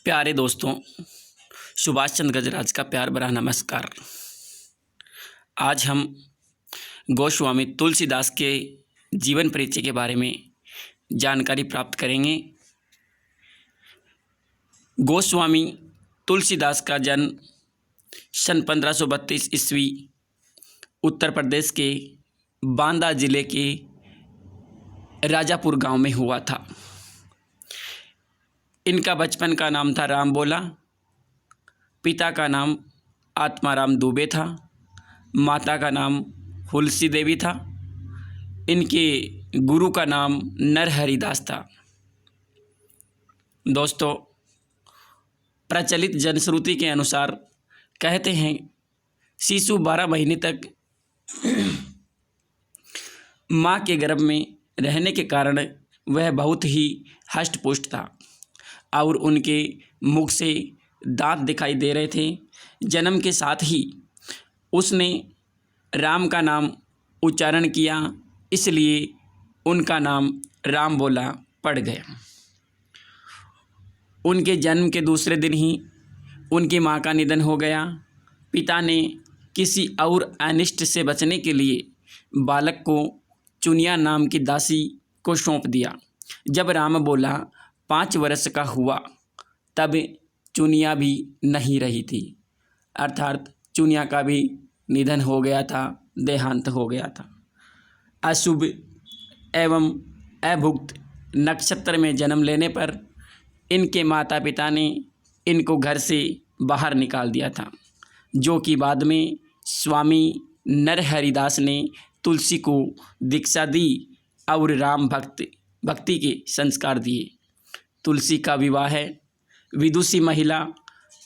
प्यारे दोस्तों, सुभाष चंद्र गजराज का प्यार भरा नमस्कार। आज हम गोस्वामी तुलसीदास के जीवन परिचय के बारे में जानकारी प्राप्त करेंगे। गोस्वामी तुलसीदास का जन्म सन 1532 ईस्वी उत्तर प्रदेश के बांदा जिले के राजापुर गांव में हुआ था। इनका बचपन का नाम था राम बोला। पिता का नाम आत्माराम दुबे था। माता का नाम हुलसी देवी था। इनके गुरु का नाम नरहरिदास था। दोस्तों, प्रचलित जनश्रुति के अनुसार कहते हैं शिशु 12 महीने तक माँ के गर्भ में रहने के कारण वह बहुत ही हष्ट-पुष्ट था और उनके मुख से दांत दिखाई दे रहे थे। जन्म के साथ ही उसने राम का नाम उच्चारण किया, इसलिए उनका नाम राम बोला पड़ गया। उनके जन्म के दूसरे दिन ही उनकी मां का निधन हो गया। पिता ने किसी और अनिष्ट से बचने के लिए बालक को चुनिया नाम की दासी को सौंप दिया। जब राम बोला 5 वर्ष का हुआ तब चुनिया भी नहीं रही थी, अर्थात चुनिया का भी निधन हो गया था, देहांत हो गया था। अशुभ एवं अभुक्त नक्षत्र में जन्म लेने पर इनके माता पिता ने इनको घर से बाहर निकाल दिया था, जो कि बाद में स्वामी नरहरिदास ने तुलसी को दीक्षा दी और राम भक्ति के संस्कार दिए। तुलसी का विवाह विदुषी महिला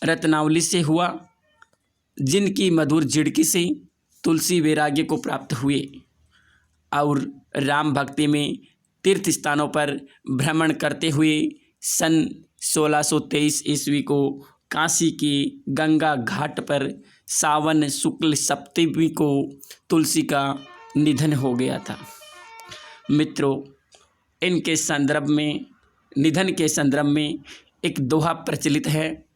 रत्नावली से हुआ, जिनकी मधुर झिड़की से तुलसी वैराग्य को प्राप्त हुए और राम भक्ति में तीर्थ स्थानों पर भ्रमण करते हुए सन 1623 ईस्वी को काशी के गंगा घाट पर सावन शुक्ल सप्तमी को तुलसी का निधन हो गया था। मित्रों, इनके संदर्भ में निधन के संदर्भ में एक दोहा प्रचलित है।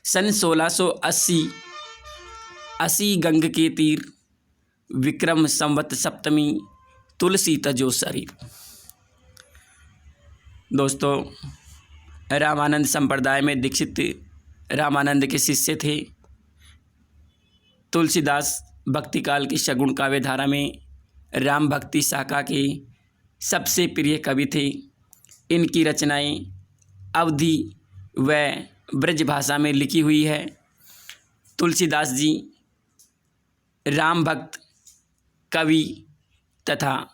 सन 1680 गंग के तीर, विक्रम संवत सप्तमी, तुलसी तजो शरीर। दोस्तों, रामानंद संप्रदाय में दीक्षित रामानंद के शिष्य थे। तुलसीदास भक्तिकाल की शगुन काव्य धारा में राम भक्ति शाखा के सबसे प्रिय कवि थे। इनकी रचनाएं अवधी व ब्रज भाषा में लिखी हुई है। तुलसीदास जी राम भक्त, कवि तथा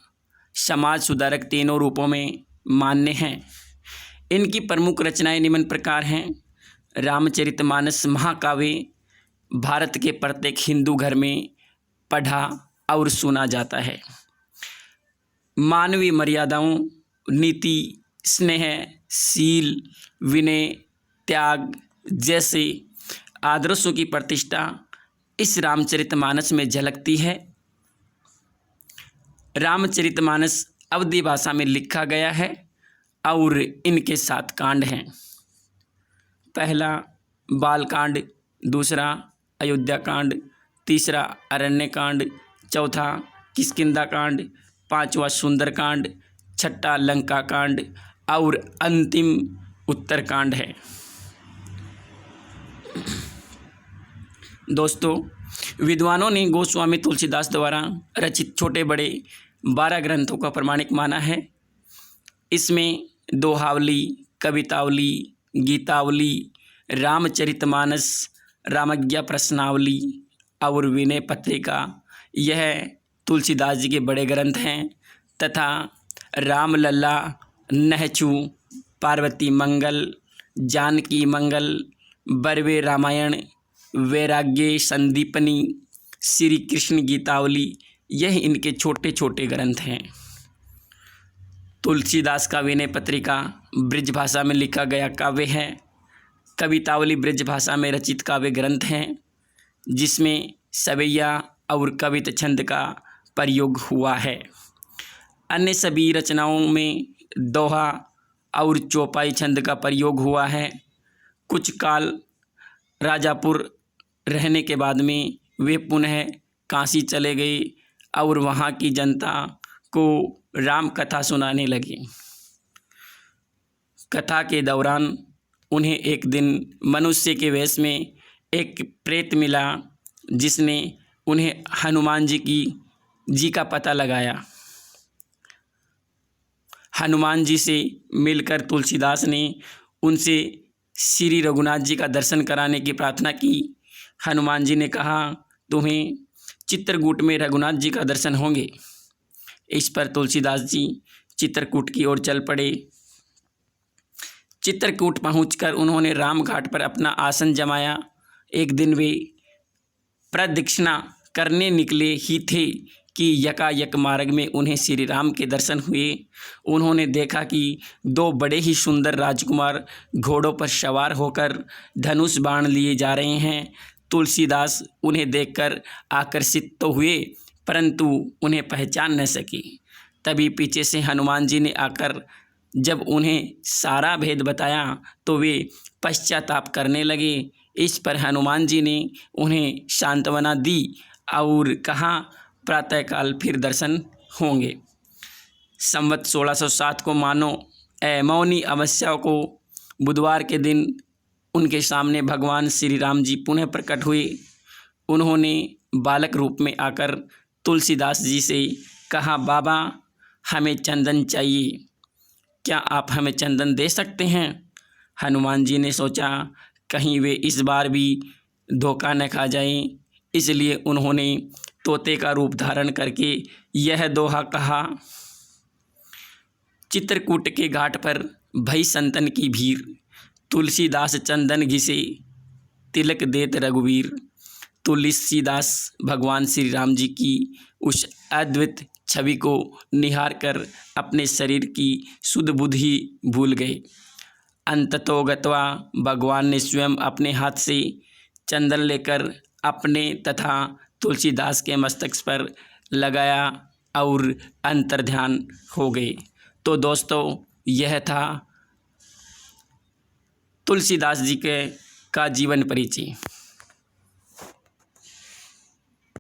समाज सुधारक तीनों रूपों में मान्य हैं। इनकी प्रमुख रचनाएं निम्न प्रकार हैं। रामचरितमानस महाकाव्य भारत के प्रत्येक हिंदू घर में पढ़ा और सुना जाता है। मानवीय मर्यादाओं, नीति, स्नेह, शील, विनय, त्याग जैसे आदर्शों की प्रतिष्ठा इस रामचरितमानस में झलकती है। रामचरितमानस अवधी भाषा में लिखा गया है और इनके 7 कांड हैं। पहला बालकांड, दूसरा अयोध्या कांड, तीसरा अरण्य कांड, चौथा किष्किंधा कांड, 5वां सुंदर कांड, 6ठा लंका कांड और अंतिम उत्तरकांड है। दोस्तों, विद्वानों ने गोस्वामी तुलसीदास द्वारा रचित छोटे बड़े 12 ग्रंथों का प्रमाणिक माना है। इसमें दोहावली, कवितावली, गीतावली, रामचरितमानस, रामज्ञा प्रश्नावली और विनय पत्रिका यह तुलसीदास जी के बड़े ग्रंथ हैं तथा रामलला, नहचू, पार्वती मंगल, जानकी मंगल, बरवे रामायण, वैराग्य संदीपनी, श्री कृष्ण गीतावली यह इनके छोटे छोटे ग्रंथ हैं। तुलसीदास का विनय पत्रिका ब्रज भाषा में लिखा गया काव्य है। कवितावली ब्रज भाषा में रचित काव्य ग्रंथ हैं, जिसमें सवैया और कवित छंद का प्रयोग हुआ है। अन्य सभी रचनाओं में दोहा और चौपाई छंद का प्रयोग हुआ है। कुछ काल राजापुर रहने के बाद में वे पुनः काशी चले गए और वहाँ की जनता को राम कथा सुनाने लगे। कथा के दौरान उन्हें एक दिन मनुष्य के वेश में एक प्रेत मिला, जिसने उन्हें हनुमान जी का पता लगाया। हनुमान जी से मिलकर तुलसीदास ने उनसे श्री रघुनाथ जी का दर्शन कराने की प्रार्थना की। हनुमान जी ने कहा, तुम्हें चित्रकूट में रघुनाथ जी का दर्शन होंगे। इस पर तुलसीदास जी चित्रकूट की ओर चल पड़े। चित्रकूट पहुंचकर उन्होंने राम घाट पर अपना आसन जमाया। एक दिन वे प्रदक्षिणा करने निकले ही थे कि यकायक मार्ग में उन्हें श्री राम के दर्शन हुए। उन्होंने देखा कि दो बड़े ही सुंदर राजकुमार घोड़ों पर सवार होकर धनुष बाण लिए जा रहे हैं। तुलसीदास उन्हें देखकर आकर्षित तो हुए, परंतु उन्हें पहचान न सके। तभी पीछे से हनुमान जी ने आकर जब उन्हें सारा भेद बताया तो वे पश्चाताप करने लगे। इस पर हनुमान जी ने उन्हें सांत्वना दी और कहा, प्रातःकाल फिर दर्शन होंगे। संवत 1607 को मौनी अमावस्या को बुधवार के दिन उनके सामने भगवान श्री राम जी पुनः प्रकट हुए। उन्होंने बालक रूप में आकर तुलसीदास जी से कहा, बाबा हमें चंदन चाहिए, क्या आप हमें चंदन दे सकते हैं? हनुमान जी ने सोचा कहीं वे इस बार भी धोखा न खा जाएं, इसलिए उन्होंने तोते का रूप धारण करके यह दोहा कहा। चित्रकूट के घाट पर भई संतन की भीड़, तुलसीदास चंदन घिसे तिलक देत रघुवीर। तुलसीदास भगवान श्री राम जी की उस अद्भुत छवि को निहार कर अपने शरीर की शुद्ध बुद्धि भूल गए। अंततोगत्वा भगवान ने स्वयं अपने हाथ से चंदन लेकर अपने तथा तुलसीदास के मस्तक पर लगाया और अंतर्ध्यान हो गए। तो दोस्तों, यह था तुलसीदास जी का जीवन परिचय।